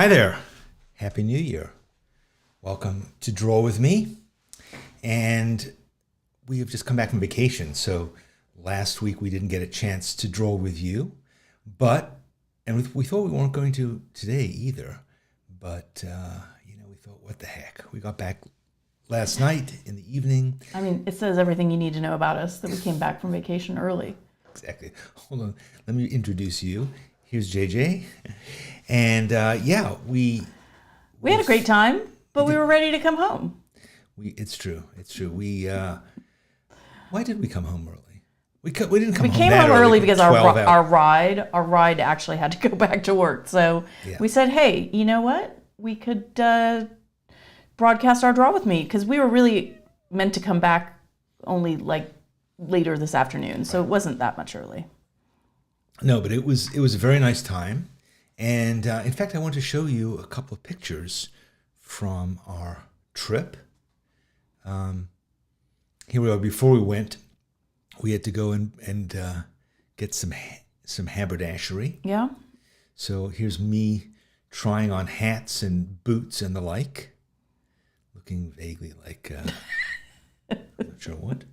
Hi there. Happy New Year. Welcome to Draw With Me. And we have just come back from vacation. So last week we didn't get a chance to draw with you. And we thought we weren't going to today either. But, we thought, what the heck? We got back last night in the evening. I mean, it says everything you need to know about us that we came back from vacation early. Exactly. Hold on. Let me introduce you. Here's JJ. And we had a great time, but we were ready to come home. It's true. Why did we come home early? We didn't come home. We came that home early like because our ride actually had to go back to work. So we said, hey, you know what? We could broadcast our Draw With Me, because we were really meant to come back only like later this afternoon. So it wasn't that much early. No, but it was a very nice time. And in fact, I want to show you a couple of pictures from our trip. Here we are. Before we went, we had to go and get some haberdashery. Yeah. So here's me trying on hats and boots and the like, looking vaguely like I'm not sure what.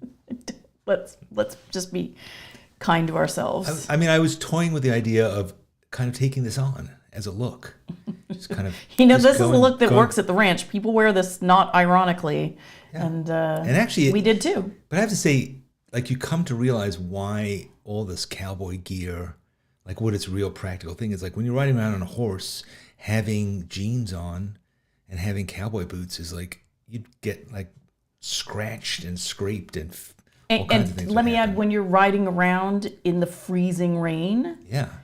Let's just be kind to ourselves. I was toying with the idea of kind of taking this on as a look. Just kind of this is a look that works at the ranch. People wear this not ironically, and actually we did too. But I have to say, like, you come to realize why all this cowboy gear, like what its real practical thing is. Like when you're riding around on a horse, having jeans on and having cowboy boots is like you'd get like scratched and scraped and all kinds of things. Let me add, when you're riding around in the freezing rain,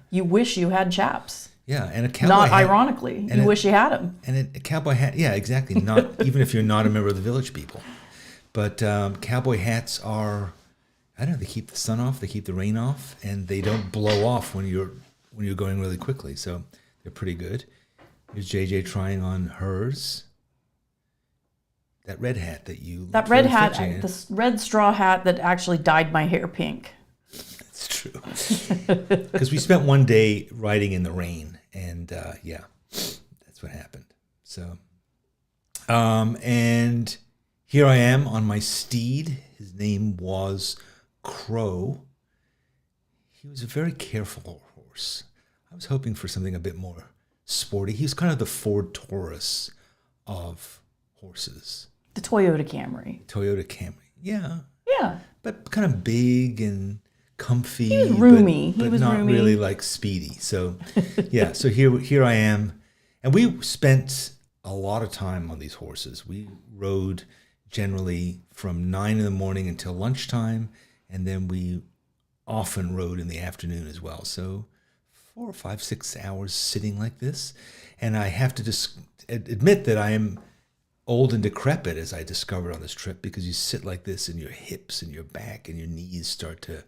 you wish you had chaps. Yeah, and a cowboy not hat, ironically, you wish you had them. And a cowboy hat, yeah, exactly. Not even if you're not a member of the Village People, but cowboy hats are, I don't know, they keep the sun off, they keep the rain off, and they don't blow off when you're going really quickly. So they're pretty good. Here's JJ trying on hers. That red hat that you. That red hat, this red straw hat that actually dyed my hair pink. That's true. Because we spent one day riding in the rain, and that's what happened. So, and here I am on my steed. His name was Crow. He was a very careful horse. I was hoping for something a bit more sporty. He was kind of the Ford Taurus of horses. The Toyota Camry. Yeah. Yeah. But kind of big and comfy. He was roomy. But not really like speedy. So, yeah. So here I am. And we spent a lot of time on these horses. We rode generally from 9 in the morning until lunchtime. And then we often rode in the afternoon as well. So 4 or 5, 6 hours sitting like this. And I have to just admit that I am old and decrepit, as I discovered on this trip, because you sit like this and your hips and your back and your knees start to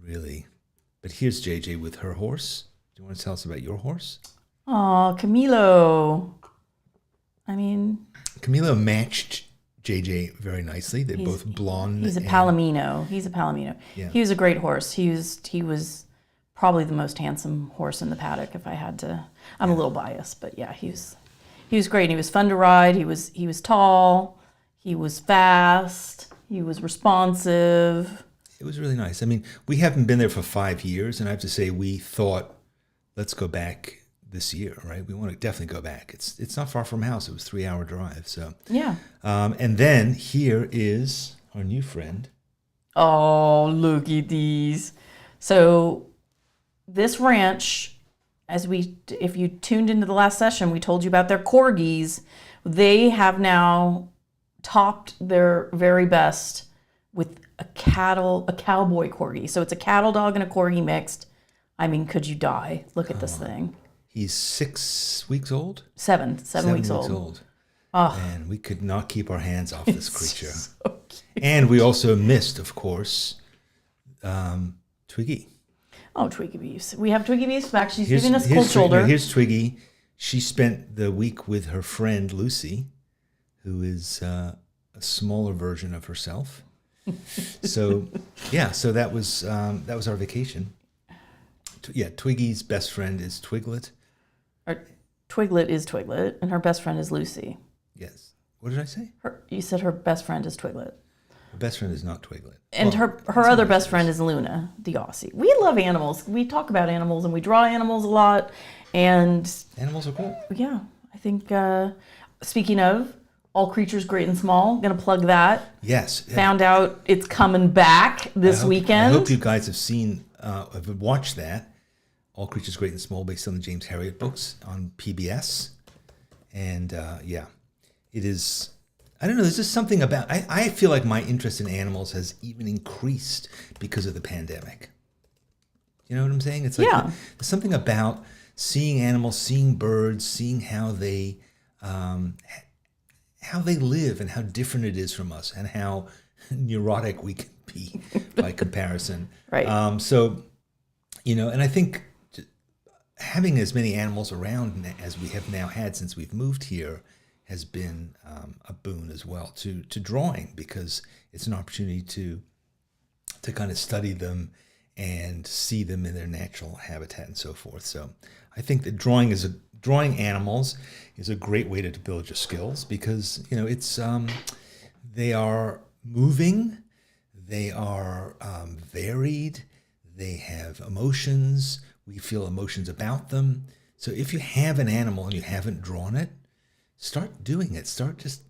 really. But here's JJ with her horse. Do you want to tell us about your horse? Oh, Camilo. Camilo matched JJ very nicely. They're both blonde. He's a Palomino. Yeah. He was a great horse. He was probably the most handsome horse in the paddock, if I had to. I'm a little biased, but yeah, he was great. He was fun to ride. He was tall. He was fast. He was responsive. It was really nice. We haven't been there for 5 years, and I have to say, we thought, let's go back this year, right? We want to definitely go back. It's not far from house. It was a 3-hour drive. So yeah. And then here is our new friend. Oh, look at these. So this ranch, if you tuned into the last session, we told you about their corgis. They have now topped their very best with a cowboy corgi. So it's a cattle dog and a corgi mixed. Could you die? Look at this thing. He's 6 weeks old? 7 weeks old. Oh. And we could not keep our hands off this creature. So and we also missed, of course, Twiggy. Oh, Twiggy Beefs. We have Twiggy Beefs back. She's giving us cold shoulder. Here's Twiggy. She spent the week with her friend Lucy, who is a smaller version of herself. So that was our vacation. Twiggy's best friend is Twiglet. Twiglet is Twiglet, and her best friend is Lucy. Yes. What did I say? You said her best friend is Twiglet. Her best friend is not Twiglet. And Well, her other best friend is Luna, the Aussie. We love animals. We talk about animals and we draw animals a lot. And animals are cool. yeah, I think, speaking of, All Creatures Great and Small, going to plug that. Yes. Found out it's coming back this weekend. I hope you guys have watched that. All Creatures Great and Small, based on the James Herriot books on PBS. And yeah, it is, I don't know, there's just something about, I feel like my interest in animals has even increased because of the pandemic. You know what I'm saying? It's like, yeah. There's something about seeing animals, seeing birds, seeing how they live and how different it is from us and how neurotic we can be by comparison. Right. So, you know, and I think having as many animals around as we have now had since we've moved here has been a boon as well to drawing, because it's an opportunity to kind of study them and see them in their natural habitat and so forth. So I think that drawing animals is a great way to build your skills, because, you know, it's they are moving, they are varied, they have emotions. We feel emotions about them. So if you have an animal and you haven't drawn it, start doing it. Just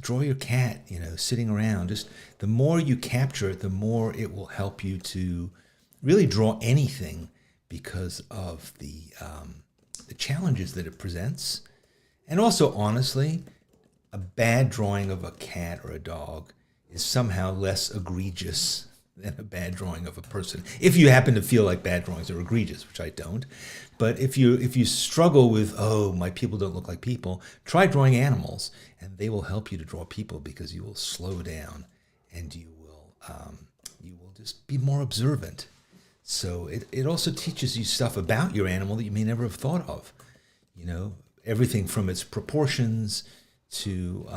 draw your cat, you know, sitting around. Just the more you capture it, the more it will help you to really draw anything, because of the challenges that it presents. And also, honestly, a bad drawing of a cat or a dog is somehow less egregious than a bad drawing of a person. If you happen to feel like bad drawings are egregious, which I don't. But if you struggle with, oh, my people don't look like people, try drawing animals, and they will help you to draw people, because you will slow down and you will just be more observant. So it also teaches you stuff about your animal that you may never have thought of. You know, everything from its proportions to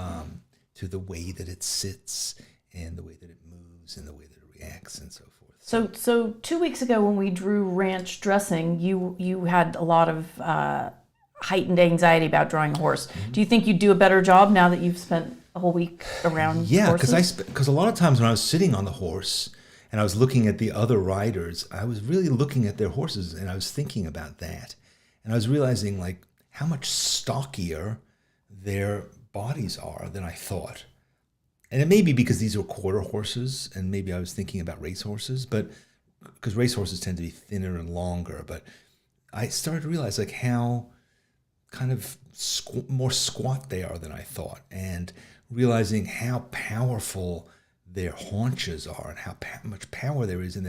the way that it sits and the way that it moves and the way that it reacts and so forth. So 2 weeks ago when we drew ranch dressing, you had a lot of heightened anxiety about drawing a horse. Mm-hmm. Do you think you'd do a better job now that you've spent a whole week around horses? Because a lot of times when I was sitting on the horse and I was looking at the other riders, I was really looking at their horses and I was thinking about that. And I was realizing like how much stockier their bodies are than I thought. And it may be because these are quarter horses, and maybe I was thinking about race horses, but because race horses tend to be thinner and longer. But I started to realize like how kind of more squat they are than I thought, and realizing how powerful their haunches are and how much power there is in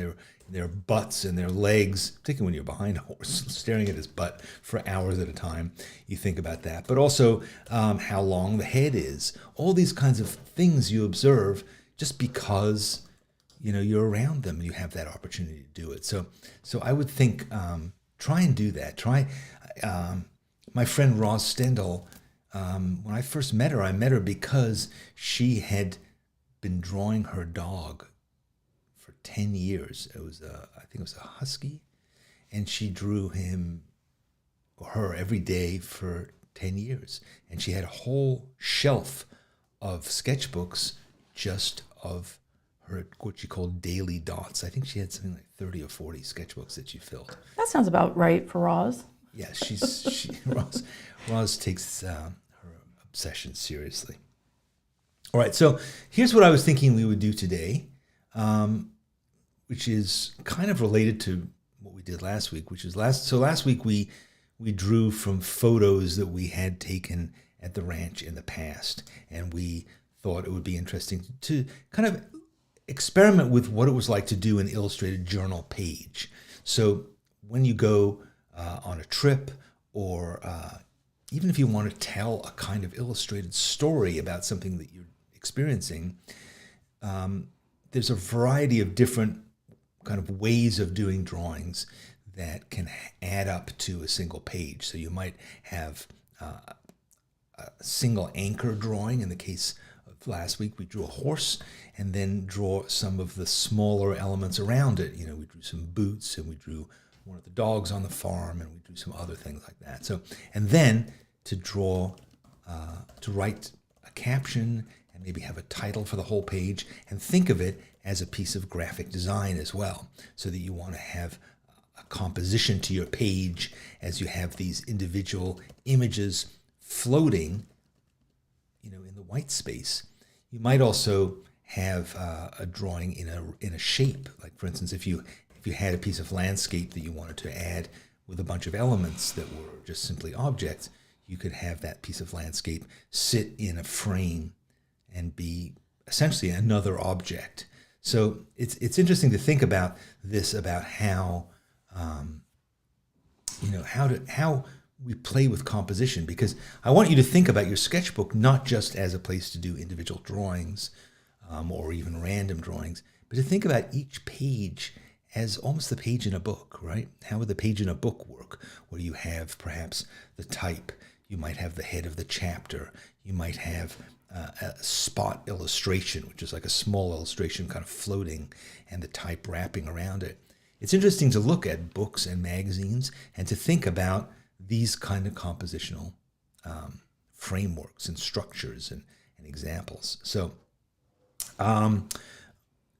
their butts and their legs, particularly when you're behind a horse, staring at his butt for hours at a time. You think about that. But also how long the head is. All these kinds of things you observe just because, you know, you're around them and you have that opportunity to do it. So I would think try and do that. My friend Roz Stendhal, when I first met her, I met her because she had been drawing her dog for 10 years. I think it was a husky, and she drew him or her every day for 10 years. And she had a whole shelf of sketchbooks just of her, what she called daily dots. I think she had something like 30 or 40 sketchbooks that she filled. That sounds about right for Roz. Yeah, Roz takes her obsession seriously. All right, so here's what I was thinking we would do today, which is kind of related to what we did last week, which is last week we drew from photos that we had taken at the ranch in the past, and we thought it would be interesting to kind of experiment with what it was like to do an illustrated journal page. So when you go on a trip, or even if you want to tell a kind of illustrated story about something that you're experiencing, there's a variety of different kind of ways of doing drawings that can add up to a single page. So you might have a single anchor drawing. In the case of last week, we drew a horse, and then draw some of the smaller elements around it. You know, we drew some boots, and we drew one of the dogs on the farm, and we do some other things like that. So, and then to draw, to write a caption and maybe have a title for the whole page, and think of it as a piece of graphic design as well, so that you want to have a composition to your page as you have these individual images floating, in the white space. You might also have a drawing in a shape. Like, for instance, if you had a piece of landscape that you wanted to add with a bunch of elements that were just simply objects, you could have that piece of landscape sit in a frame and be essentially another object. So it's interesting to think about this, about how how we play with composition, because I want you to think about your sketchbook not just as a place to do individual drawings or even random drawings, but to think about each page as almost the page in a book, right? How would the page in a book work? Where you have perhaps the type, you might have the head of the chapter, you might have a spot illustration, which is like a small illustration kind of floating, and the type wrapping around it. It's interesting to look at books and magazines and to think about these kind of compositional frameworks and structures and examples. So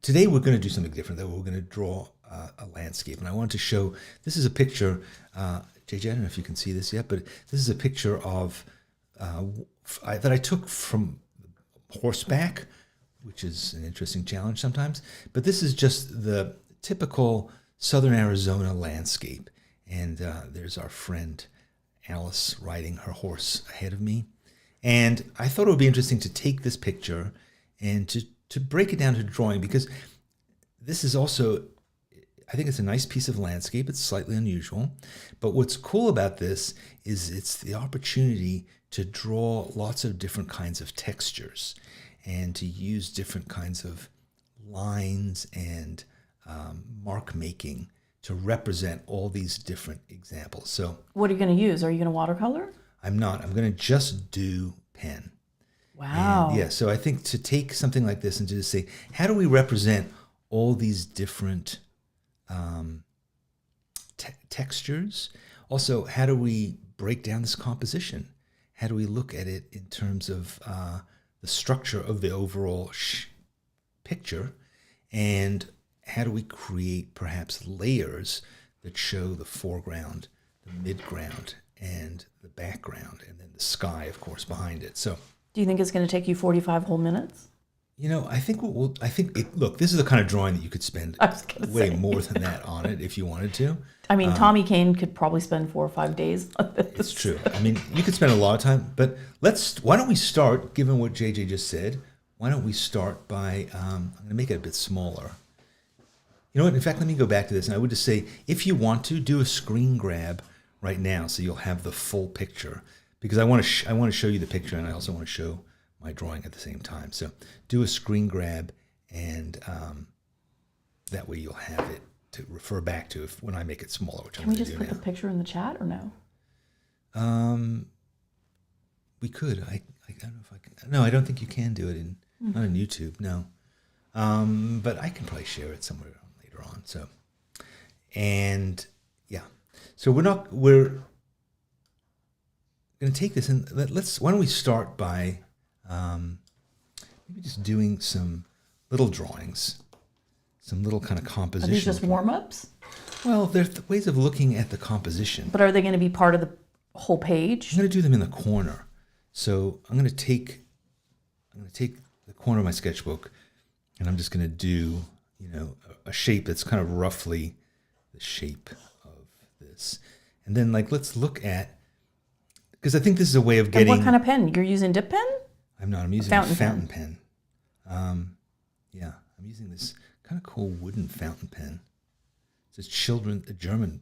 today we're going to do something different, though. We're going to draw a landscape. And I wanted to show, this is a picture, JJ, I don't know if you can see this yet, but this is a picture of that I took from horseback, which is an interesting challenge sometimes. But this is just the typical Southern Arizona landscape. And there's our friend Alice riding her horse ahead of me. And I thought it would be interesting to take this picture and to break it down to drawing, because this is also, I think it's a nice piece of landscape. It's slightly unusual. But what's cool about this is it's the opportunity to draw lots of different kinds of textures and to use different kinds of lines and mark making to represent all these different examples. So what are you going to use? Are you going to watercolor? I'm not. I'm going to just do pen. Wow. And yeah, so I think to take something like this and to just say, how do we represent all these different textures? Also, how do we break down this composition? How do we look at it in terms of the structure of the overall picture? And how do we create perhaps layers that show the foreground, the midground, and the background, and then the sky, of course, behind it? So, do you think it's going to take you 45 whole minutes? I think look, this is the kind of drawing that you could spend way more than that on it if you wanted to. I mean, Tommy Kane could probably spend 4 or 5 days on this. It's true. I mean, you could spend a lot of time, but why don't we start, given what JJ just said, why don't we start by, I'm going to make it a bit smaller. You know what? In fact, let me go back to this, and I would just say, if you want to, do a screen grab right now so you'll have the full picture, because I want to show you the picture, and I also want to show my drawing at the same time. So do a screen grab, and that way you'll have it to refer back to when I make it smaller, which I'm going to do now. Can we just put the picture in the chat or no? We could. I don't know if I can. No, I don't think you can do it not on YouTube. No. But I can probably share it somewhere later on. So, and yeah, so we're going to take this and why don't we start by maybe just doing some little drawings, some little kind of composition. Are these just warm-ups? Well, there's ways of looking at the composition. But are they going to be part of the whole page? I'm going to do them in the corner. So I'm going to take the corner of my sketchbook, and I'm just going to do, a shape that's kind of roughly the shape of this. And then let's look at, because I think this is a way of getting. And what kind of pen? You're using dip pen? I'm not. I'm using a fountain pen. Yeah, I'm using this kind of cool wooden fountain pen. It's a German.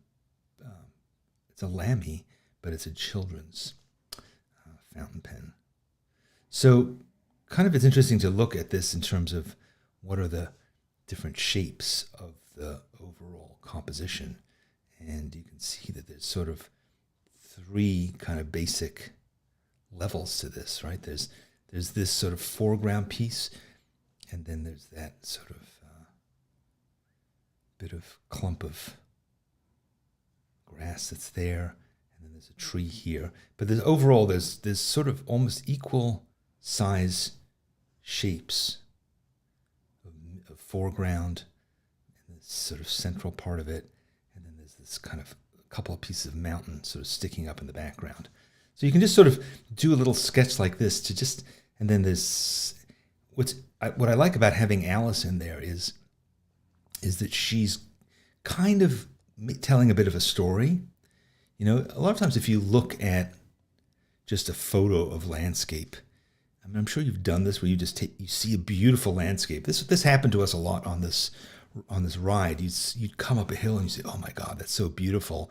It's a Lamy, but it's a children's fountain pen. So, kind of, it's interesting to look at this in terms of what are the different shapes of the overall composition, and you can see that there's sort of 3 kind of basic levels to this, right? There's this sort of foreground piece, and then there's that sort of bit of clump of grass that's there, and then there's a tree here. But there's sort of almost equal size shapes of foreground and this sort of central part of it, and then there's this kind of a couple of pieces of mountain sort of sticking up in the background. So you can just sort of do a little sketch like this and then there's what I like about having Alice in there is that she's kind of telling a bit of a story. You know, a lot of times if you look at just a photo of landscape, I mean, I'm sure you've done this where you see a beautiful landscape. This happened to us a lot on this ride. You'd come up a hill and you say, "Oh my God, that's so beautiful,"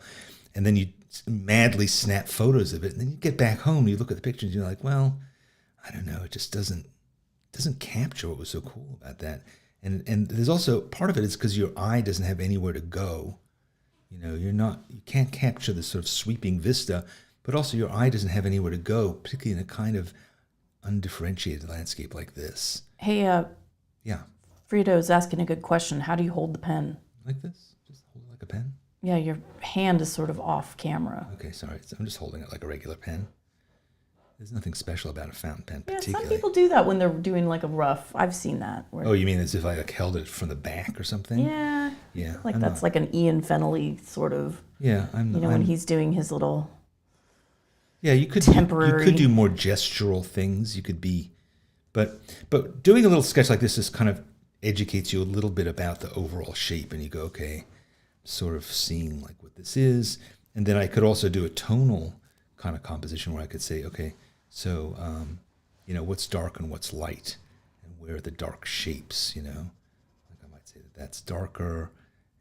and then you madly snap photos of it, and then you get back home and you look at the pictures and you're like, "Well, I don't know, it just doesn't capture what was so cool about that." And there's also part of it is because your eye doesn't have anywhere to go. You know, you can't capture this sort of sweeping vista, but also your eye doesn't have anywhere to go, particularly in a kind of undifferentiated landscape like this. Hey, Yeah. Frito's asking a good question. How do you hold the pen? Like this? Just hold it like a pen? Yeah, your hand is sort of off camera. Okay, sorry. So I'm just holding it like a regular pen. There's nothing special about a fountain pen, Yeah, particularly. some people do that when they're doing like a rough. I've seen that. Oh, you mean as if I like held it from the back or something? Yeah. Yeah. Like that's like an Ian Fennelly sort of. Yeah, when he's doing his little. Yeah, you could temporary. You could do more gestural things. You could be, but doing a little sketch like this just kind of educates you a little bit about the overall shape, and you go, okay, sort of seeing like what this is, and then I could also do a tonal kind of composition where I could say, okay, so what's dark and what's light, and where are the dark shapes, you know, like I might say that's darker,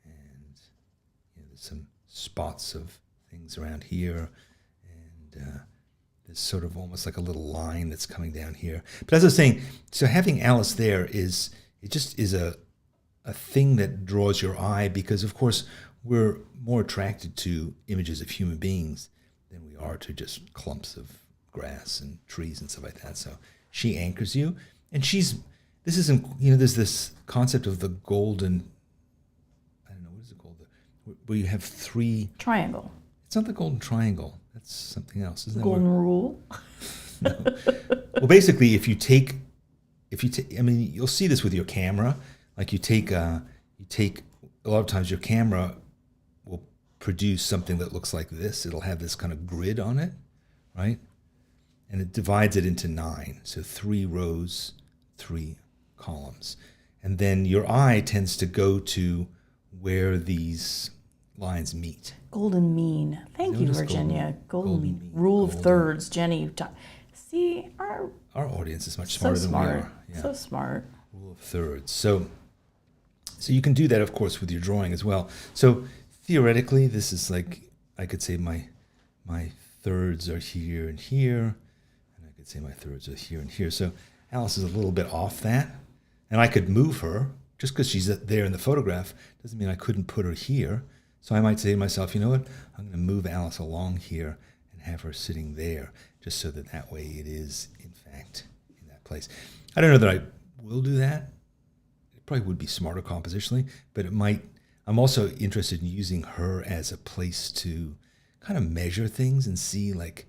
and there's some spots of things around here. There's sort of almost like a little line that's coming down here. But as I was saying, so having Alice there is a thing that draws your eye because, of course, we're more attracted to images of human beings than we are to just clumps of grass and trees and stuff like that. So she anchors you, and there's this concept of the golden, I don't know, what is it called? Where you have three... Triangle. It's not the golden triangle. That's something else, isn't it? Golden rule? No. Well, basically, if you take, I mean, you'll see this with your camera. Like you take a lot of times your camera will produce something that looks like this. It'll have this kind of grid on it, right? And it divides it into 9. So 3 rows, 3 columns. And then your eye tends to go to where these lines meet. Golden mean. Thank you, Virginia. Golden mean. Rule of thirds. Jenny, see, our audience is much smarter than we are. Yeah. So smart. Rule of thirds. So you can do that, of course, with your drawing as well. So theoretically, this is like, I could say my thirds are here and here, and I could say my thirds are here and here. So Alice is a little bit off that, and I could move her. Just because she's there in the photograph doesn't mean I couldn't put her here. So I might say to myself, you know what, I'm going to move Alice along here and have her sitting there, just so that way it is, in fact, in that place. I don't know that I will do that. It probably would be smarter compositionally, but it might. I'm also interested in using her as a place to kind of measure things and see, like,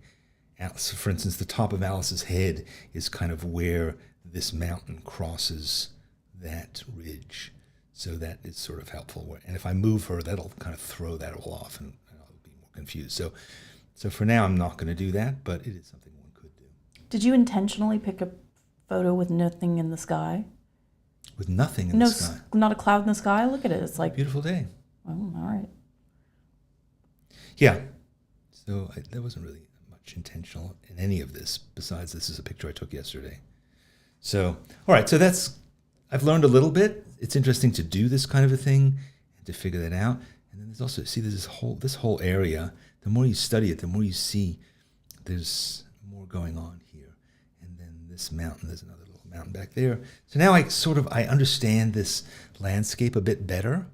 Alice, for instance, the top of Alice's head is kind of where this mountain crosses that ridge. So that is sort of helpful. And if I move her, that'll kind of throw that all off and I'll be more confused. So for now, I'm not going to do that, but it is something one could do. Did you intentionally pick a photo with nothing in the sky? With nothing in the sky? Not a cloud in the sky? Look at it. It's like... Beautiful day. Oh, all right. Yeah. So there wasn't really much intentional in any of this, besides this is a picture I took yesterday. So, all right. So I've learned a little bit. It's interesting to do this kind of a thing and to figure that out. And then there's also, see, there's this whole area. The more you study it, the more you see there's more going on here. And then this mountain, there's another little mountain back there. So now I understand this landscape a bit better.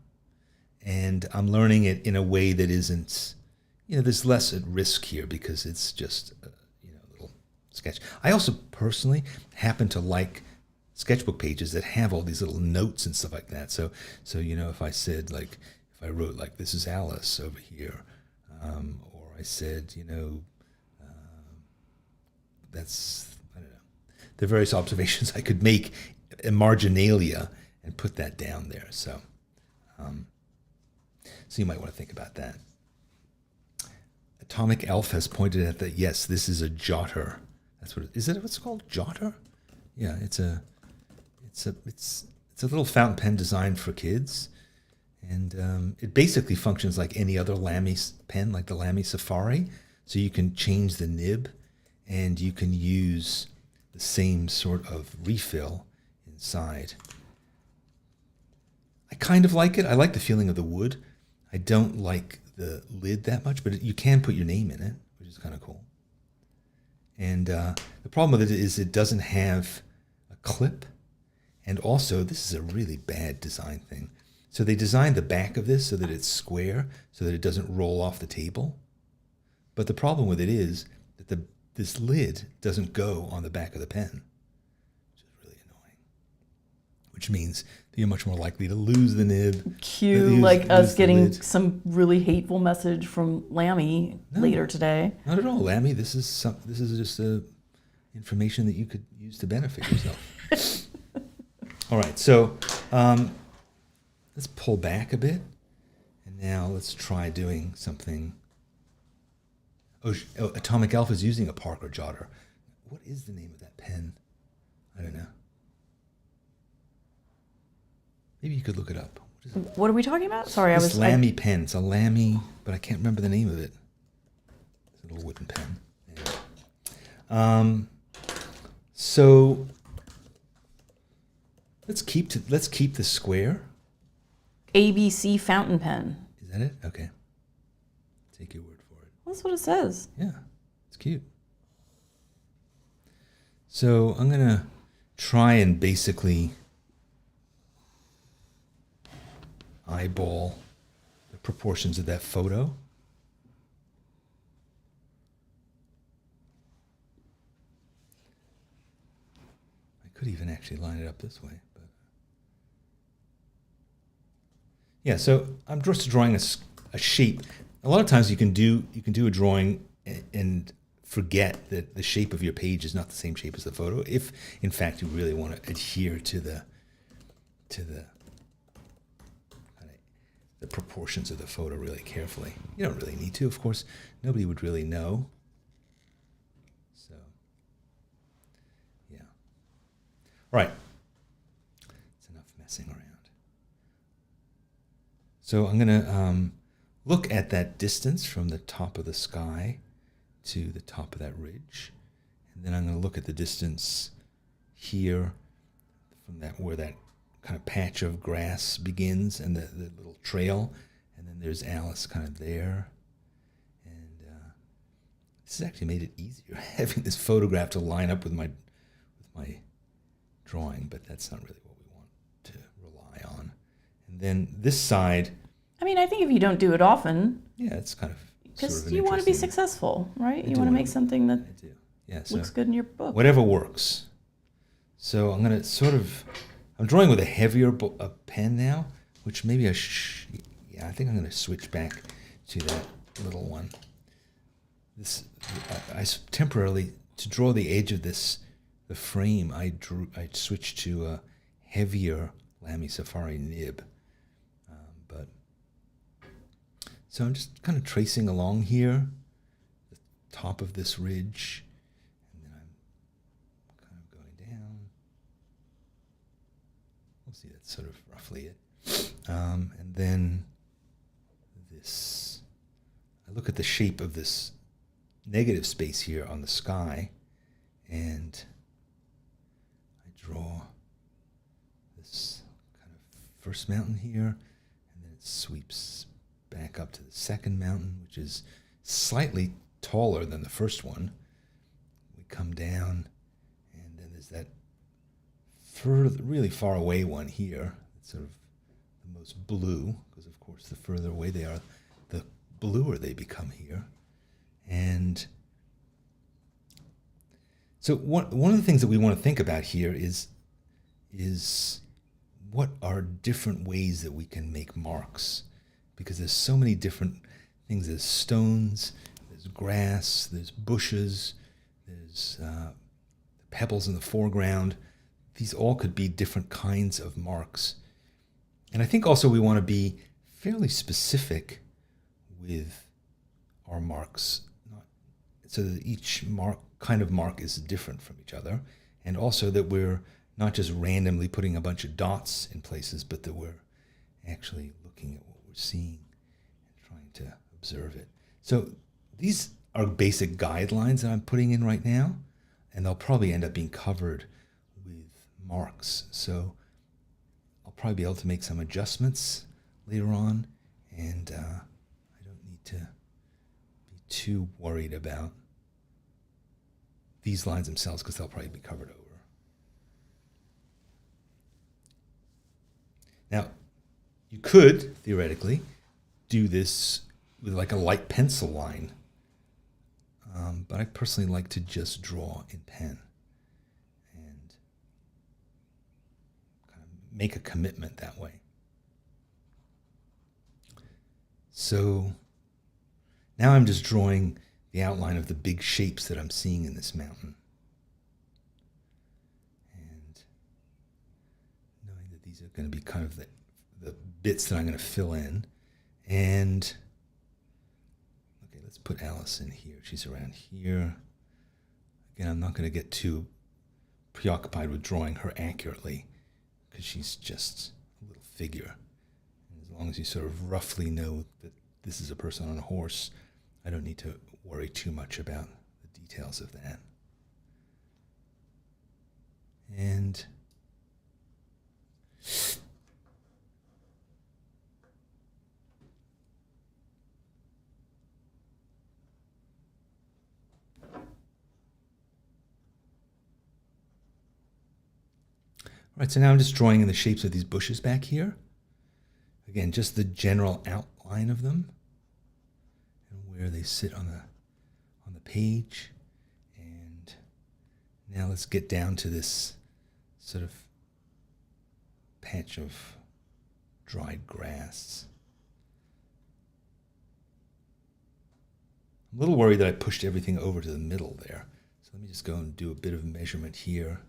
And I'm learning it in a way that isn't, there's less at risk here because it's just, a little sketch. I also personally happen to like sketchbook pages that have all these little notes and stuff like that. So if I said, like, if I wrote, like, this is Alice over here, Or I said, that's, I don't know. There are various observations I could make in marginalia and put that down there. So you might want to think about that. Atomic Elf has pointed out that, yes, this is a jotter. That's what is that what's called? Jotter? Yeah, it's a little fountain pen designed for kids. And it basically functions like any other Lamy pen, like the Lamy Safari. So you can change the nib, and you can use the same sort of refill inside. I kind of like it. I like the feeling of the wood. I don't like the lid that much, but you can put your name in it, which is kind of cool. And the problem with it is it doesn't have a clip. And also, this is a really bad design thing. So they designed the back of this so that it's square, so that it doesn't roll off the table. But the problem with it is that this lid doesn't go on the back of the pen, which is really annoying. Which means that you're much more likely to lose the nib. Cue like us getting some really hateful message from Lamy later today. Not at all, Lamy. This is just information that you could use to benefit yourself. All right, so let's pull back a bit, and now let's try doing something. Oh, Atomic Elf is using a Parker Jotter. What is the name of that pen? I don't know. Maybe you could look it up. What are we talking about? Sorry, this Lamy pen. It's a Lamy, but I can't remember the name of it. It's a little wooden pen. Yeah. So let's keep the square. ABC fountain pen. Is that it? Okay. Take your word for it. That's what it says. Yeah, it's cute. So I'm going to try and basically eyeball the proportions of that photo. I could even actually line it up this way. Yeah, so I'm just drawing a shape. A lot of times you can do a drawing and forget that the shape of your page is not the same shape as the photo. If in fact you really want to adhere to the proportions of the photo really carefully. You don't really need to, of course. Nobody would really know. So, yeah. All right. It's enough messing around. So I'm going to look at that distance from the top of the sky to the top of that ridge. And then I'm going to look at the distance here from where that kind of patch of grass begins and the little trail. And then there's Alice kind of there. And this has actually made it easier having this photograph to line up with my drawing, but that's not really what we want to rely on. And then this side. I mean, I think if you don't do it often. Yeah, it's kind of. Because you want to be successful, right? You want to make something that looks good in your book. Whatever works. So I'm going to I'm drawing with a heavier pen now, which maybe I think I'm going to switch back to that little one. I temporarily, to draw the edge of the frame, I switched to a heavier Lamy Safari nib. So I'm just kind of tracing along here, the top of this ridge, and then I'm kind of going down. We'll see, that's sort of roughly it. And then this, I look at the shape of this negative space here on the sky, and I draw this kind of first mountain here, and then it sweeps back up to the second mountain, which is slightly taller than the first one. We come down, and then there's that really far away one here. It's sort of the most blue, because of course the further away they are, the bluer they become here. And so one of the things that we want to think about here is what are different ways that we can make marks, because there's so many different things. There's stones, there's grass, there's bushes, there's pebbles in the foreground. These all could be different kinds of marks. And I think also we want to be fairly specific with our marks, so that each kind of mark is different from each other, and also that we're not just randomly putting a bunch of dots in places, but that we're actually looking at what we're seeing and trying to observe it. So these are basic guidelines that I'm putting in right now, and they'll probably end up being covered with marks. So I'll probably be able to make some adjustments later on, and I don't need to be too worried about these lines themselves because they'll probably be covered over. Now, you could, theoretically, do this with like a light pencil line, but I personally like to just draw in pen and kind of make a commitment that way. So now I'm just drawing the outline of the big shapes that I'm seeing in this mountain. And knowing that these are going to be kind of the bits that I'm going to fill in. And okay, let's put Alice in here. She's around here. Again, I'm not going to get too preoccupied with drawing her accurately because she's just a little figure. And as long as you sort of roughly know that this is a person on a horse, I don't need to worry too much about the details of that. And all right, so now I'm just drawing in the shapes of these bushes back here. Again, just the general outline of them and where they sit on the page. And now let's get down to this sort of patch of dried grass. I'm a little worried that I pushed everything over to the middle there. So let me just go and do a bit of measurement here.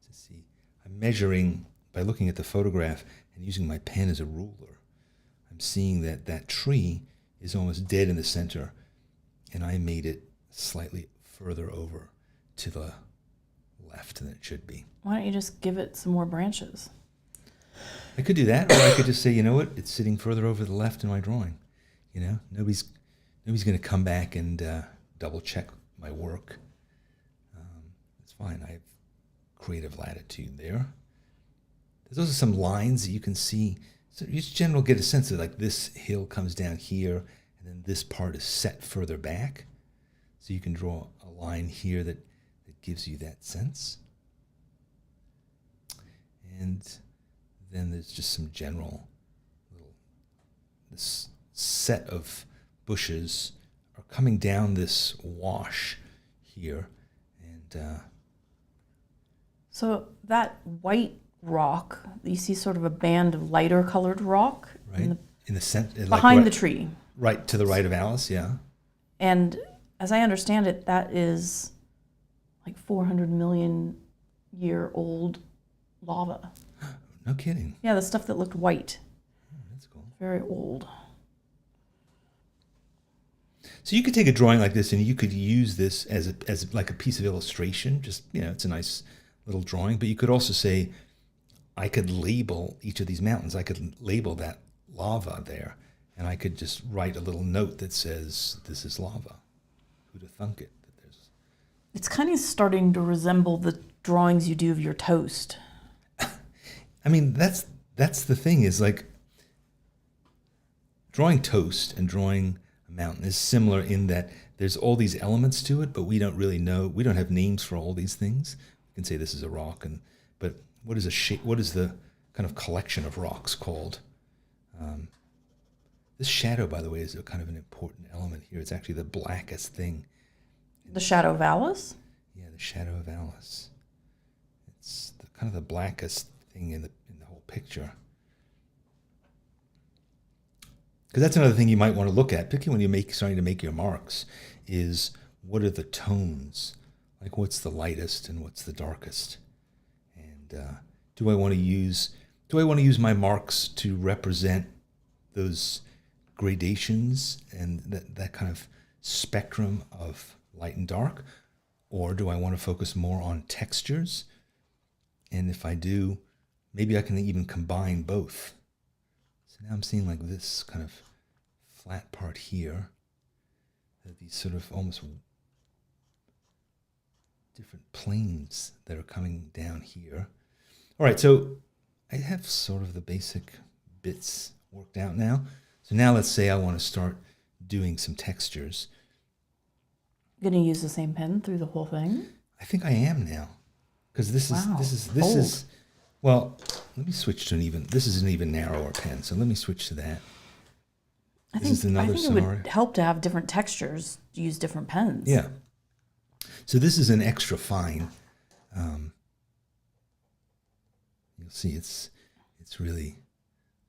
To see, I'm measuring by looking at the photograph and using my pen as a ruler. I'm seeing that that tree is almost dead in the center, and I made it slightly further over to the left than it should be. Why don't you just give it some more branches? I could do that, or I could just say, you know what, it's sitting further over to the left in my drawing. You know, nobody's going to come back and double check my work. It's fine. I have creative latitude there. There's also some lines that you can see. So you just generally get a sense of like this hill comes down here, and then this part is set further back. So you can draw a line here that gives you that sense. And then there's just some general this set of bushes are coming down this wash here. And so that white rock, you see sort of a band of lighter colored rock right in the center, behind like the tree. Right to the right of Alice, yeah. And as I understand it, that is like 400 million year old lava. No kidding. Yeah, the stuff that looked white. Oh, that's cool. Very old. So you could take a drawing like this and you could use this as like a piece of illustration. Just, you know, it's a nice little drawing. But you could also say, I could label each of these mountains. I could label that lava there. And I could just write a little note that says, this is lava. Who'd have thunk it? That there's... It's kind of starting to resemble the drawings you do of your toast. I mean, that's the thing is like drawing toast and drawing a mountain is similar in that there's all these elements to it, but we don't really know. We don't have names for all these things. We can say this is a rock, but what is a shape? What is the kind of collection of rocks called? This shadow, by the way, is a kind of an important element here. It's actually the blackest thing. The shadow of Alice? Yeah, the shadow of Alice. It's kind of the blackest thing in the whole picture. Because that's another thing you might want to look at, particularly when you're starting to make your marks, is what are the tones? Like what's the lightest and what's the darkest? And do I want to use my marks to represent those gradations and that kind of spectrum of light and dark? Or do I want to focus more on textures? And if I do, maybe I can even combine both. So now I'm seeing like this kind of flat part here. These sort of almost different planes that are coming down here. All right, so I have sort of the basic bits worked out now. So now let's say I want to start doing some textures. Going to use the same pen through the whole thing? I think I am now, because this is well. Let me switch to this is an even narrower pen, so let me switch to that. I think it would help to have different textures, use different pens. Yeah. So this is an extra fine. You'll see it's really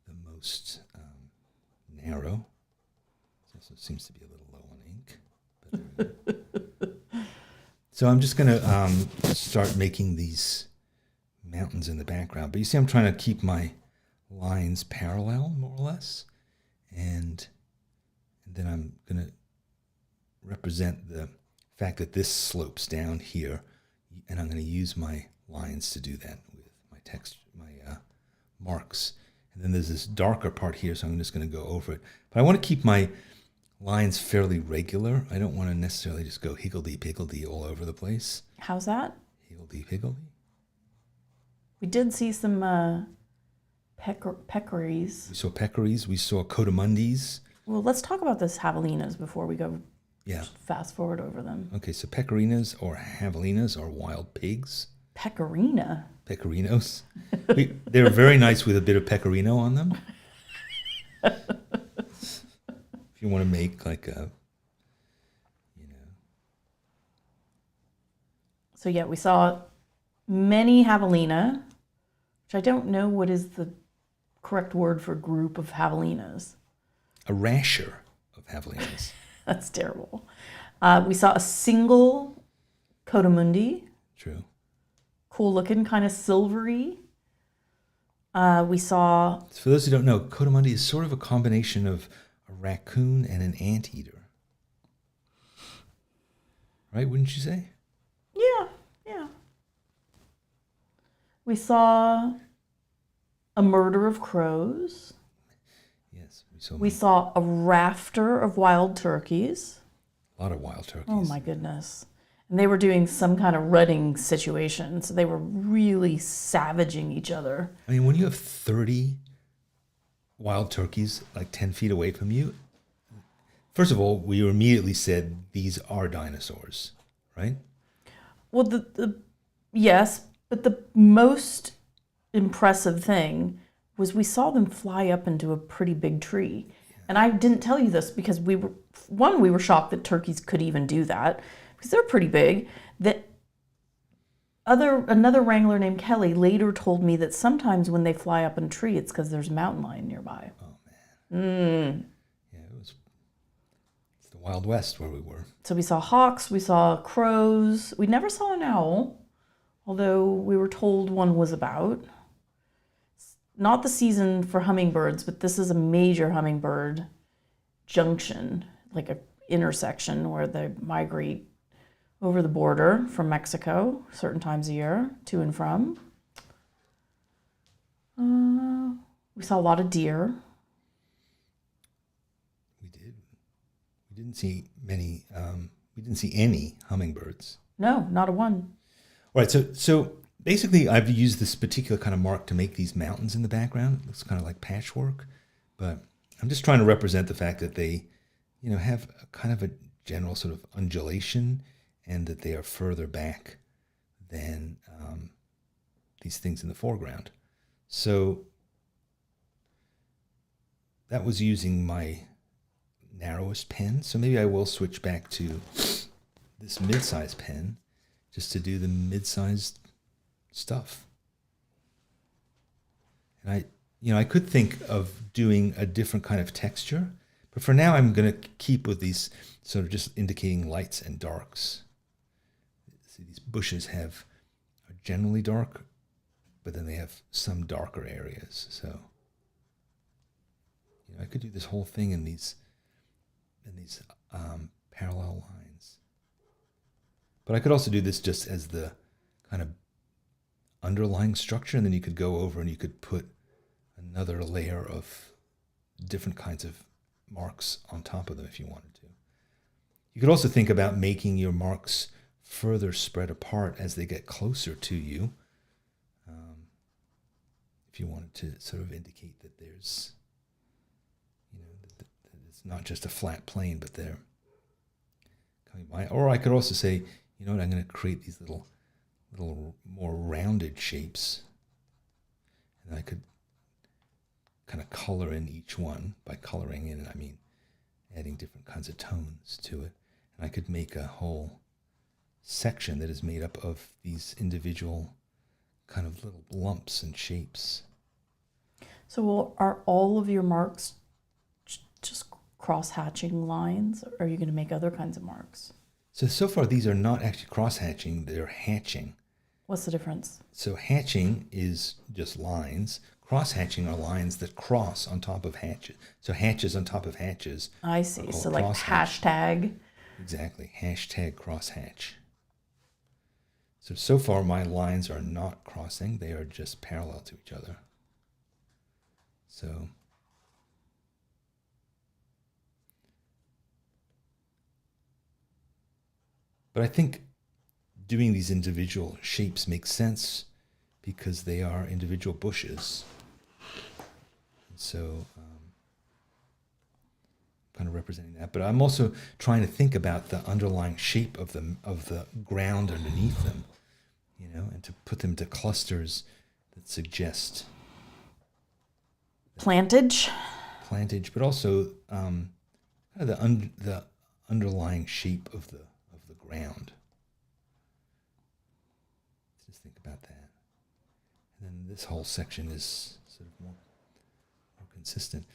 the most narrow. It also seems to be a little low on ink. So I'm just going to start making these mountains in the background. But you see I'm trying to keep my lines parallel, more or less. And then I'm going to represent the fact that this slopes down here. And I'm going to use my lines to do that with my text, my marks. And then there's this darker part here, so I'm just going to go over it. But I want to keep my lines fairly regular. I don't want to necessarily just go higgledy-piggledy all over the place. How's that? Higgledy-piggledy. We did see some peccaries. We saw peccaries. We saw cotamundis. Well, let's talk about those javelinas before we go fast forward over them. Okay, so peccarinas or javelinas are wild pigs. Pecorino. Pecorinos. They're very nice with a bit of pecorino on them. If you want to make like a, So yeah, we saw many javelina, which I don't know what is the correct word for group of javelinas. A rasher of javelinas. That's terrible. We saw a single cotamundi. True. Cool looking, kind of silvery. We saw... For those who don't know, cotamundi is sort of a combination of a raccoon and an anteater. Right, wouldn't you say? Yeah. We saw a murder of crows. Yes, we saw a rafter of wild turkeys. A lot of wild turkeys. Oh my goodness. And they were doing some kind of rutting situation, so they were really savaging each other. I mean, when you have 30 wild turkeys like 10 feet away from you, first of all, we immediately said these are dinosaurs, right? Well, yes, but the most impressive thing was we saw them fly up into a pretty big tree. Yeah. And I didn't tell you this because we were shocked that turkeys could even do that because they're pretty big. That another wrangler named Kelly later told me that sometimes when they fly up in a tree, it's because there's a mountain lion nearby. Oh man. Yeah, it's the Wild West where we were. So we saw hawks, we saw crows. We never saw an owl, although we were told one was about. Not the season for hummingbirds, but this is a major hummingbird junction, like an intersection where they migrate over the border from Mexico certain times a year, to and from. We saw a lot of deer. We did. We didn't see many. We didn't see any hummingbirds. No, not a one. All right, so basically, I've used this particular kind of mark to make these mountains in the background. It looks kind of like patchwork, but I'm just trying to represent the fact that they, have a kind of a general sort of undulation, and that they are further back than these things in the foreground. So that was using my narrowest pen. So maybe I will switch back to this mid-sized pen just to do the mid-sized stuff. And I could think of doing a different kind of texture. But for now, I'm going to keep with these sort of just indicating lights and darks. See, these bushes are generally dark, but then they have some darker areas. So, I could do this whole thing in these parallel lines. But I could also do this just as the kind of underlying structure, and then you could go over and you could put another layer of different kinds of marks on top of them if you wanted to. You could also think about making your marks further spread apart as they get closer to you. If you wanted to sort of indicate that there's, that it's not just a flat plane, but they're coming by. Or I could also say, I'm going to create these little more rounded shapes. And I could kind of color in each one. By coloring in, I mean adding different kinds of tones to it. And I could make a whole section that is made up of these individual kind of little lumps and shapes. So are all of your marks just cross-hatching lines? Or are you going to make other kinds of marks? So far these are not actually cross-hatching, they're hatching. What's the difference? So hatching is just lines. Cross-hatching are lines that cross on top of hatches. So hatches on top of hatches. I see. So like hashtag. Exactly. Hashtag crosshatch. So far my lines are not crossing. They are just parallel to each other. So but I think doing these individual shapes makes sense because they are individual bushes. And so kind of representing that. But I'm also trying to think about the underlying shape of the ground underneath them, and to put them to clusters that suggest plantage, but also kind of the underlying shape of the ground. Just think about that. And then this whole section is sort of more consistent.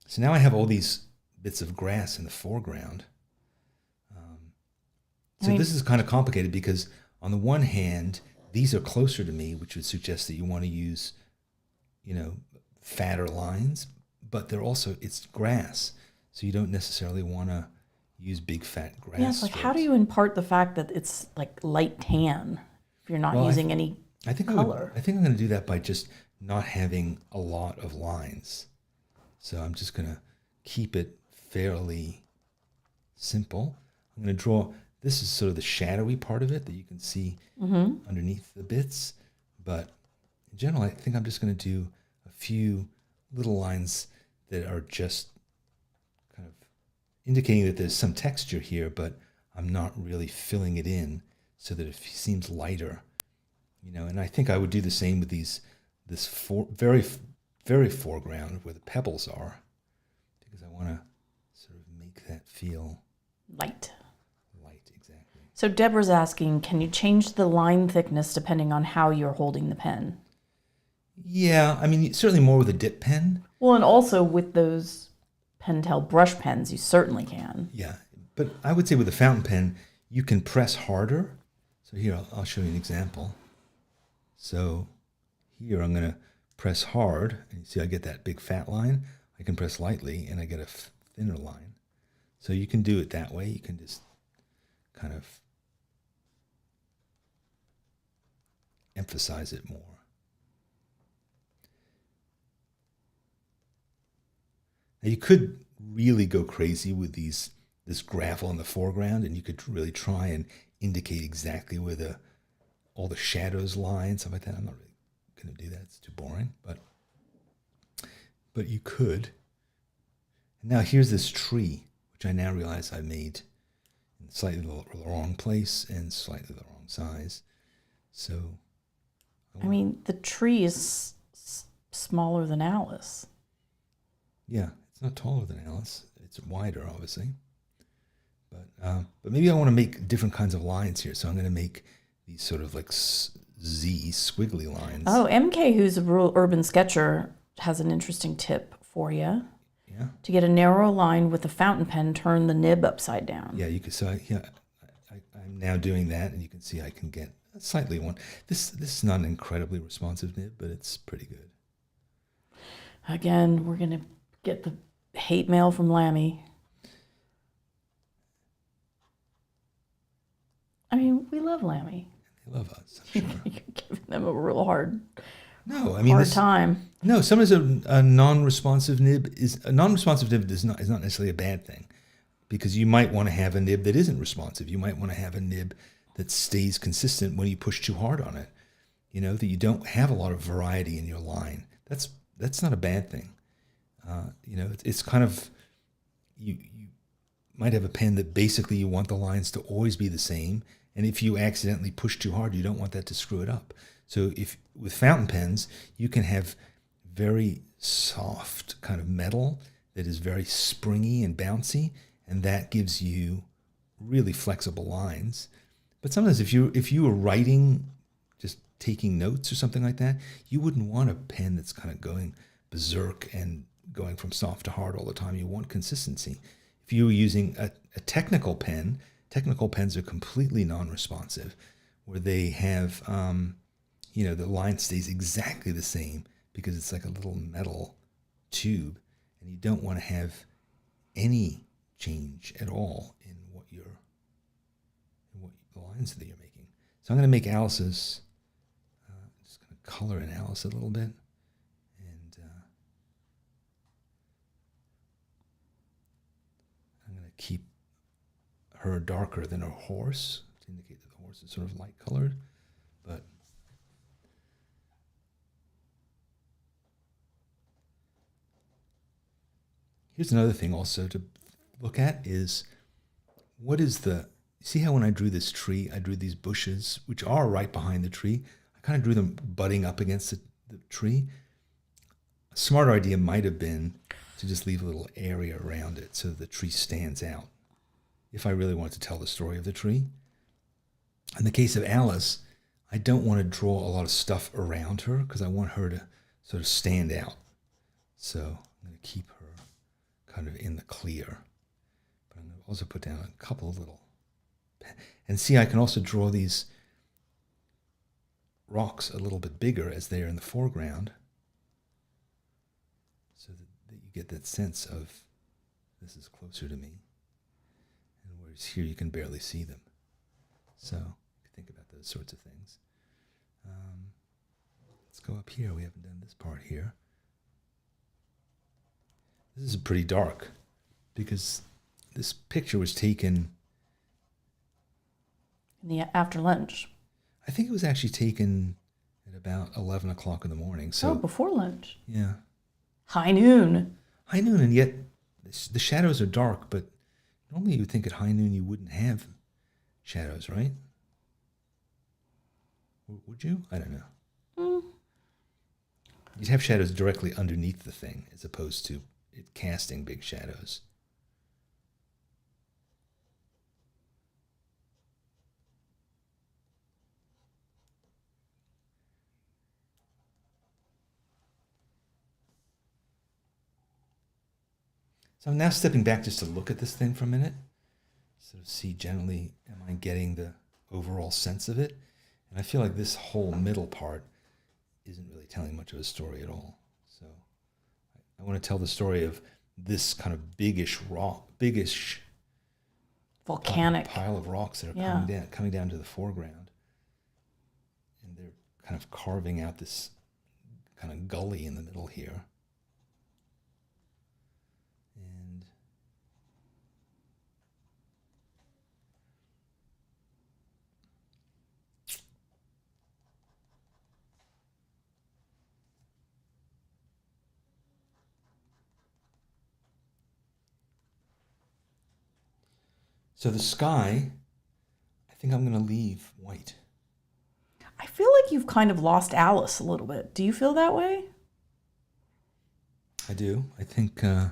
So now I have all these bits of grass in the foreground. This is kind of complicated because on the one hand, these are closer to me, which would suggest that you want to use, fatter lines, but it's grass. So you don't necessarily want to use big fat grass. Yeah, it's like, how do you impart the fact that it's like light tan if you're not using any color? I think I'm going to do that by just not having a lot of lines. So I'm just going to keep it fairly simple. I'm going to draw, this is sort of the shadowy part of it that you can see underneath the bits. But in general, I think I'm just going to do a few little lines that are just kind of indicating that there's some texture here, but I'm not really filling it in so that it seems lighter. And I think I would do the same with this very, very foreground where the pebbles are, because I want to sort of make that feel light. Exactly. So Deborah's asking, can you change the line thickness depending on how you're holding the pen? Yeah, I mean, certainly more with a dip pen. Well, and also with those Pentel brush pens, you certainly can. Yeah, but I would say with a fountain pen, you can press harder. So here, I'll show you an example. So here I'm going to press hard, and you see I get that big fat line. I can press lightly, and I get a thinner line. So you can do it that way. You can just kind of emphasize it more. Now you could really go crazy with this gravel in the foreground, and you could really try and indicate exactly where all the shadows lie and stuff like that. I'm not really going to do that. It's too boring, but you could. And now here's this tree, which I now realize I made in slightly the wrong place and slightly the wrong size. So, I mean, the tree is smaller than Alice. Yeah, it's not taller than Alice. It's wider, obviously. But maybe I want to make different kinds of lines here. So I'm going to make these sort of like Z squiggly lines. Oh, MK, who's a rural urban sketcher, has an interesting tip for you. Yeah. To get a narrow line with the fountain pen, turn the nib upside down. Yeah, you can. So I'm now doing that, and you can see I can get a slightly one. This is not an incredibly responsive nib, but it's pretty good. Again, we're gonna get the hate mail from Lammy. I mean, we love Lammy. They love us. I'm sure. You're giving them a real hard time. No, sometimes a non-responsive nib is not necessarily a bad thing, because you might want to have a nib that isn't responsive. You might want to have a nib that stays consistent when you push too hard on it. You know, that you don't have a lot of variety in your line. That's not a bad thing. You know, it's kind of you might have a pen that basically you want the lines to always be the same, and if you accidentally push too hard, you don't want that to screw it up. So if with fountain pens, you can have very soft kind of metal that is very springy and bouncy, and that gives you really flexible lines. But sometimes if you were writing, just taking notes or something like that, you wouldn't want a pen that's kind of going berserk and going from soft to hard all the time. You want consistency. If you were using a technical pen, technical pens are completely non-responsive, where they have, the line stays exactly the same because it's like a little metal tube, and you don't want to have any change at all in what the lines that you're making. So I'm going to make Alice's. Just going to color in Alice a little bit, and I'm going to keep her darker than her horse to indicate that the horse is sort of light colored, but. Here's another thing also to look at is see how when I drew this tree, I drew these bushes, which are right behind the tree. I kind of drew them butting up against the tree. A smart idea might have been to just leave a little area around it so that the tree stands out, if I really wanted to tell the story of the tree. In the case of Alice, I don't want to draw a lot of stuff around her because I want her to sort of stand out. So I'm going to keep her kind of in the clear, but I'm going to also put down a couple of little, and see I can also draw these rocks a little bit bigger as they are in the foreground, so that you get that sense of this is closer to me, and whereas here you can barely see them. So think about those sorts of things. Let's go up here. We haven't done this part here. This is pretty dark because this picture was taken after lunch. I think it was actually taken at about 11 o'clock in the morning. So before lunch. Yeah. High noon, and yet the shadows are dark, but normally you would think at high noon you wouldn't have shadows, right? Would you? I don't know. You'd have shadows directly underneath the thing as opposed to it casting big shadows. So I'm now stepping back just to look at this thing for a minute, so to see generally, am I getting the overall sense of it? And I feel like this whole middle part isn't really telling much of a story at all. So I want to tell the story of this kind of biggish volcanic pile of rocks that are coming down to the foreground, and they're kind of carving out this kind of gully in the middle here. And so the sky, I think I'm going to leave white. I feel like you've kind of lost Alice a little bit. Do you feel that way? I do. I think I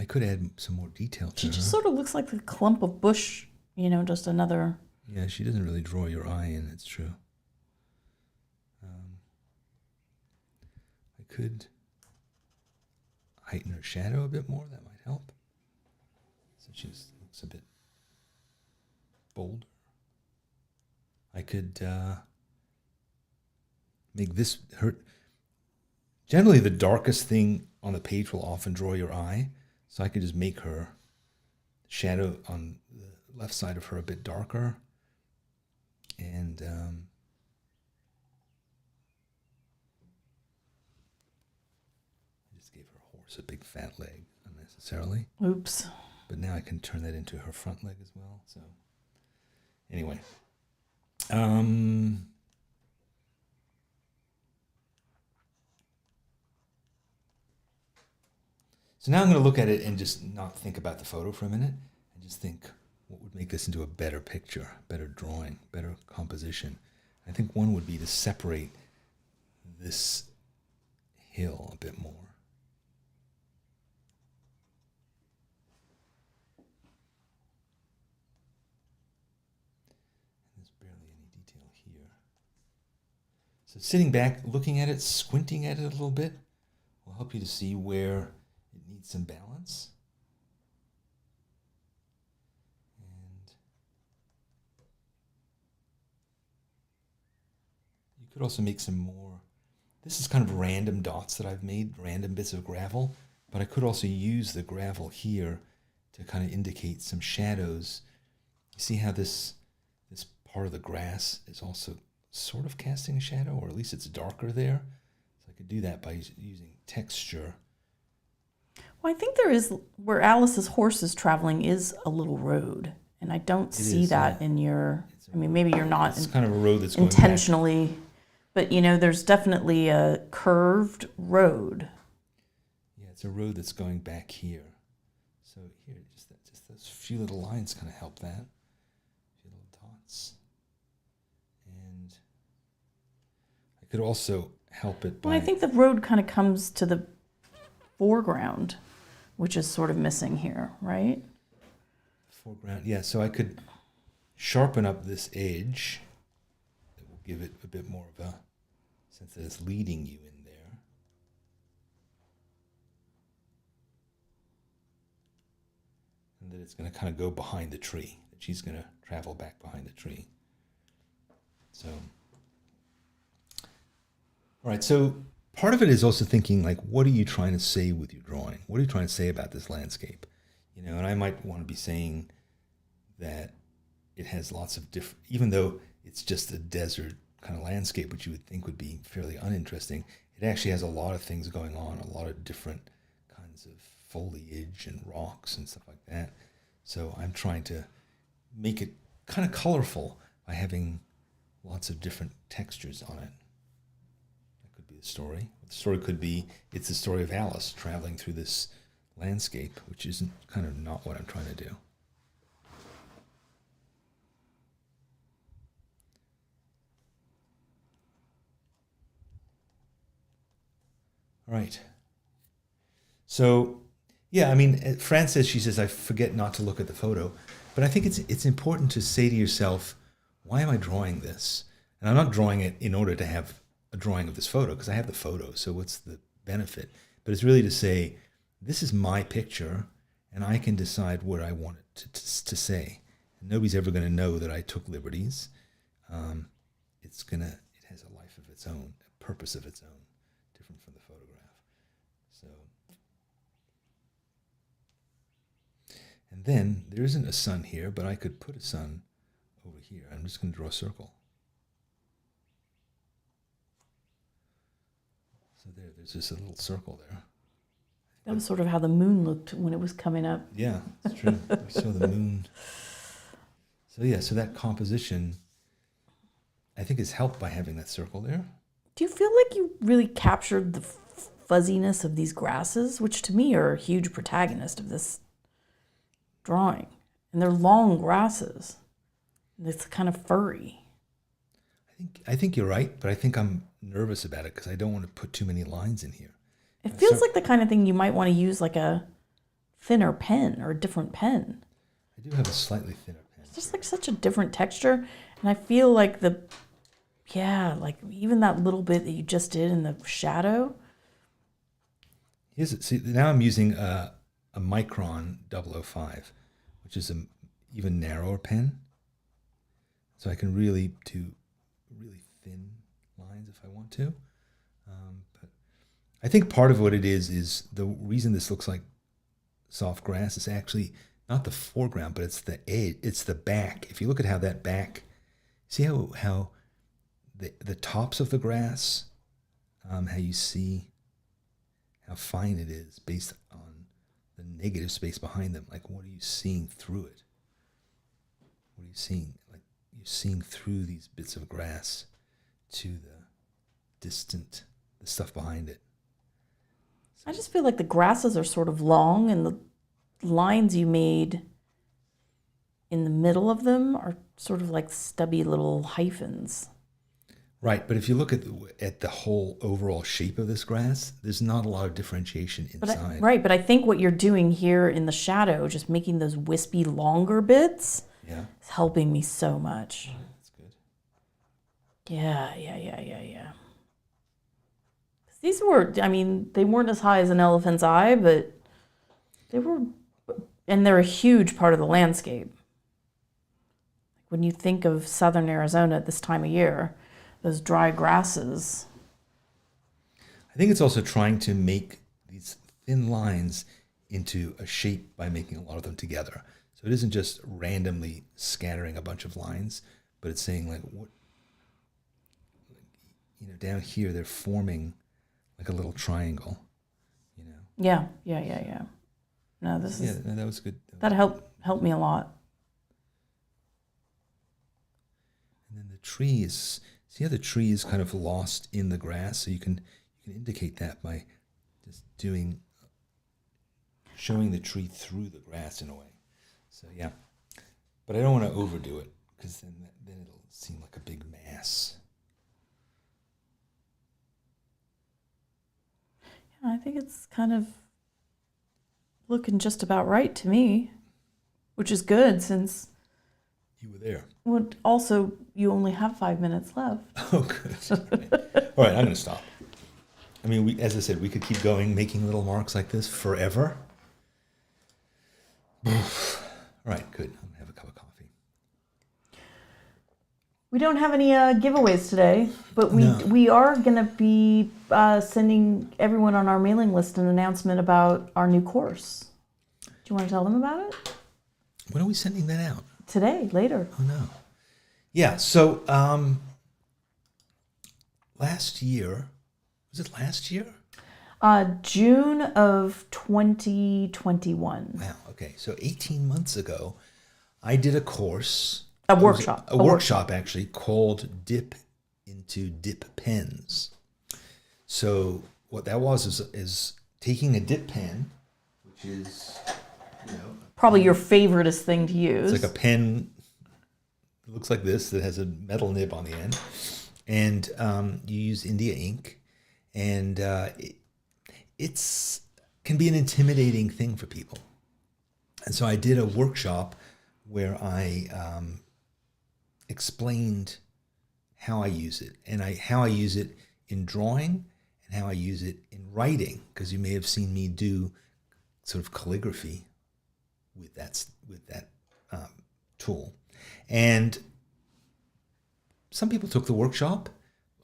could add some more detail to She her. just sort of looks like a clump of bush, just another... Yeah, she doesn't really draw your eye in, it's true. could heighten her shadow a bit more. That might help. So she looks a bit bolder. I could make this her. Generally, the darkest thing on the page will often draw your eye. So I could just make her shadow on the left side of her a bit darker. And I just gave her horse a big fat leg unnecessarily. Oops. But now I can turn that into her front leg as well. So anyway. So now I'm going to look at it and just not think about the photo for a minute and just think what would make this into a better picture, better drawing, better composition. I think one would be to separate this hill a bit more. There's barely any detail here. So sitting back, looking at it, squinting at it a little bit will help you to see where it needs some balance. And you could also make some more. This is kind of random dots that I've made, random bits of gravel, but I could also use the gravel here to kind of indicate some shadows. You see how this part of the grass is also sort of casting a shadow, or at least it's darker there. So I could do that by using texture. Well, I think there is, where Alice's horse is traveling is a little road, and I don't see that in your, I mean, maybe you're not It's kind of a road that's going intentionally, but you know, there's definitely a curved road. Yeah, it's a road that's going back here. So here, just those few little lines kind of help that. A few little dots. And I could also help it by... Well, I think the road kind of comes to the foreground, which is sort of missing here, right? Foreground, yeah. So I could sharpen up this edge. That will give it a bit more of a sense that it's leading you in there. And that it's going to kind of go behind the tree. That she's going to travel back behind the tree. So, all right. So part of it is also thinking, like, what are you trying to say with your drawing? What are you trying to say about this landscape? You know, and I might want to be saying that it has lots of different, even though it's just a desert kind of landscape, which you would think would be fairly uninteresting, it actually has a lot of things going on, a lot of different kinds of foliage and rocks and stuff like that. So I'm trying to make it kind of colorful by having lots of different textures on it. That could be the story. The story could be, it's the story of Alice traveling through this landscape, which isn't kind of not what I'm trying to do. All right. So, yeah, I mean, Fran says, she says, I forget not to look at the photo. But I think it's important to say to yourself, why am I drawing this? And I'm not drawing it in order to have a drawing of this photo, because I have the photo, so what's the benefit? But it's really to say, this is my picture, and I can decide what I want it to say. And nobody's ever going to know that I took liberties. It has a life of its own, a purpose of its own, different from the photograph. So, and then there isn't a sun here, but I could put a sun over here. I'm just going to draw a circle. So there's just a little circle there. That was sort of how the moon looked when it was coming up. Yeah, it's true. We saw the moon. So yeah, so that composition, I think, is helped by having that circle there. Do you feel like you really captured the fuzziness of these grasses, which to me are a huge protagonist of this drawing? And they're long grasses. It's kind of furry. I think you're right, but I think I'm nervous about it because I don't want to put too many lines in here. It feels like the kind of thing you might want to use like a thinner pen or a different pen. I do have a slightly thinner pen. It's just like such a different texture. And I feel like like even that little bit that you just did in the shadow, See, now I'm using a Micron 005, which is an even narrower pen. So I can really do really thin lines if I want to. But I think part of what it is the reason this looks like soft grass is actually not the foreground, but it's the edge, it's the back. If you look at how that back, see how the tops of the grass, how you see how fine it is based on the negative space behind them. Like, what are you seeing through it? What are you seeing? Like, you're seeing through these bits of grass to the stuff behind it. I just feel like the grasses are sort of long, and the lines you made in the middle of them are sort of like stubby little hyphens. Right, but if you look at the whole overall shape of this grass, there's not a lot of differentiation inside. But I think what you're doing here in the shadow, just making those wispy longer bits, is helping me so much. That's good. Yeah. These were, I mean, they weren't as high as an elephant's eye, but they were, and they're a huge part of the landscape. When you think of southern Arizona at this time of year, those dry grasses. I think it's also trying to make these thin lines into a shape by making a lot of them together. So it isn't just randomly scattering a bunch of lines, but it's saying like what, down here they're forming like a little triangle, Yeah. No, this is. Yeah, that was good. That helped me a lot. And then the tree is. See how the tree is kind of lost in the grass, so you can indicate that by just showing the tree through the grass in a way. So yeah, but I don't want to overdo it because then it'll seem like a big mass. Yeah, I think it's kind of looking just about right to me, which is good since you were there. Well, also, you only have 5 minutes left. Oh, good. All right, I'm going to stop. I mean, as I said, we could keep going, making little marks like this forever. All right, good. I'm going to have a cup of coffee. We don't have any giveaways today, but we are going to be sending everyone on our mailing list an announcement about our new course. Do you want to tell them about it? When are we sending that out? Today, later. Oh, no. Yeah, so last year, was it last year? June of 2021. Wow, okay. So 18 months ago, I did a course. A workshop. A workshop, actually, called Dip into Dip Pens. So what that was is taking a dip pen, which is, probably your favoriteest thing to use. It's like a pen. It looks like this that has a metal nib on the end, and you use India ink, and it's can be an intimidating thing for people. And so I did a workshop where I explained how I use it, and how I use it in drawing, and how I use it in writing, because you may have seen me do sort of calligraphy with that tool. And some people took the workshop.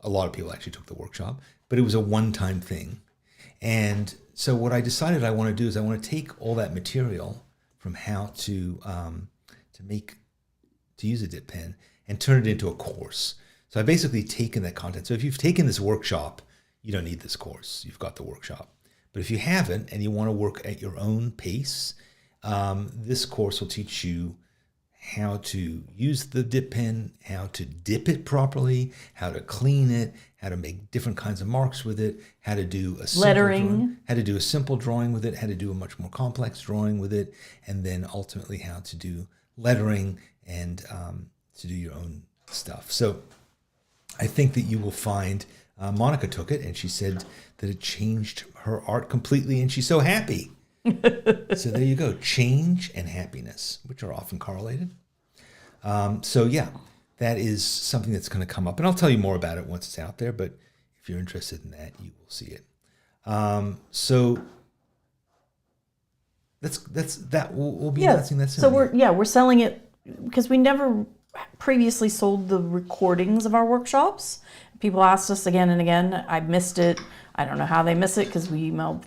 A lot of people actually took the workshop, but it was a one-time thing. And so what I decided I want to do is I want to take all that material from how to use a dip pen and turn it into a course. So I've basically taken that content. So if you've taken this workshop, you don't need this course. You've got the workshop. But if you haven't and you want to work at your own pace, this course will teach you how to use the dip pen, how to dip it properly, how to clean it, how to make different kinds of marks with it, how to do a lettering, how to do a simple drawing with it, how to do a much more complex drawing with it, and then ultimately how to do lettering and to do your own stuff. So I think that you will find, Monica took it and she said that it changed her art completely, and she's so happy. So there you go. Change and happiness, which are often correlated. So yeah, that is something that's going to come up, and I'll tell you more about it once it's out there. But if you're interested in that, you will see it. So We'll be announcing that soon. So we're selling it because we never previously sold the recordings of our workshops. People asked us again and again. I missed it. I don't know how they miss it because we emailed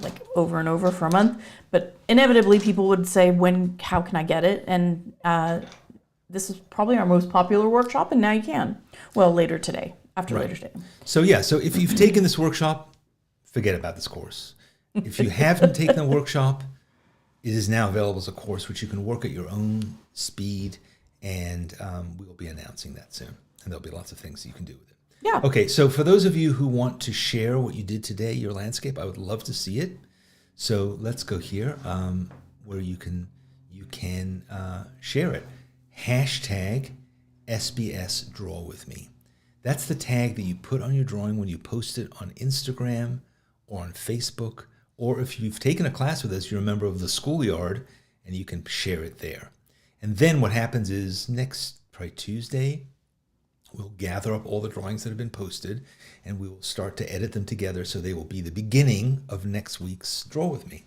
like over and over for a month. But inevitably, people would say, how can I get it? And this is probably our most popular workshop, and now you can. Well, later today, after later today. So if you've taken this workshop, forget about this course. If you haven't taken the workshop, it is now available as a course which you can work at your own speed, and we will be announcing that soon. And there'll be lots of things you can do with it. Yeah. Okay, so for those of you who want to share what you did today, your landscape, I would love to see it. So let's go here where you can share it. Hashtag SBS Draw With Me. That's the tag that you put on your drawing when you post it on Instagram or on Facebook, or if you've taken a class with us, you're a member of the schoolyard and you can share it there. And then what happens is probably Tuesday, we'll gather up all the drawings that have been posted and we will start to edit them together so they will be the beginning of next week's Draw With Me.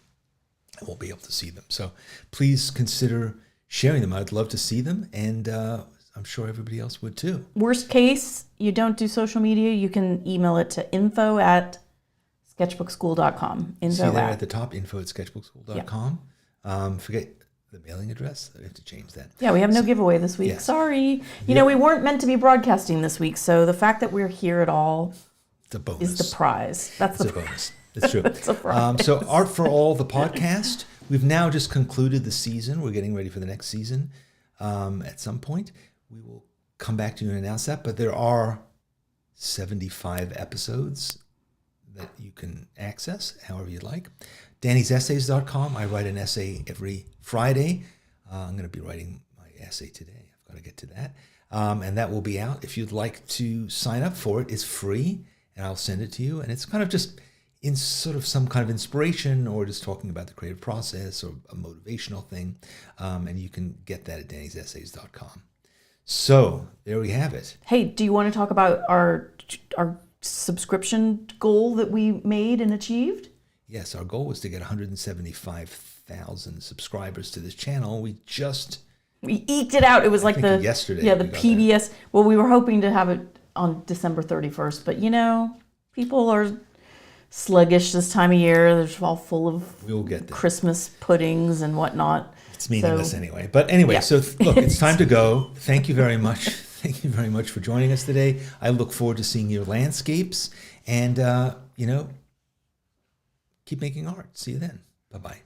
And we'll be able to see them. So please consider sharing them. I'd love to see them, and I'm sure everybody else would too. Worst case, you don't do social media, you can email it to info@sketchbookschool.com. See there at the top, info@sketchbookschool.com. Yeah. Forget the mailing address. I have to change that. Yeah, we have no giveaway this week. Yeah. Sorry. You know, we weren't meant to be broadcasting this week, so the fact that we're here at all is the prize. That's the bonus. It's true. It's a prize. So Art for All, the podcast. We've now just concluded the season. We're getting ready for the next season. At some point, we will come back to you and announce that. But there are 75 episodes that you can access however you'd like. Danny'sEssays.com. I write an essay every Friday. I'm going to be writing my essay today. I've got to get to that. And that will be out. If you'd like to sign up for it, it's free, and I'll send it to you. And it's kind of just in sort of some kind of inspiration or just talking about the creative process or a motivational thing. And you can get that at Danny'sEssays.com. So there we have it. Hey, do you want to talk about our subscription goal that we made and achieved? Yes, our goal was to get 175,000 subscribers to this channel. We eked it out. It was like yesterday. Yeah, the PBS. Well, we were hoping to have it on December 31st, but people are sluggish this time of year. They're all full of Christmas puddings and whatnot. It's meaningless anyway. But anyway, So look, it's time to go. Thank you very much. Thank you very much for joining us today. I look forward to seeing your landscapes and, keep making art. See you then. Bye-bye.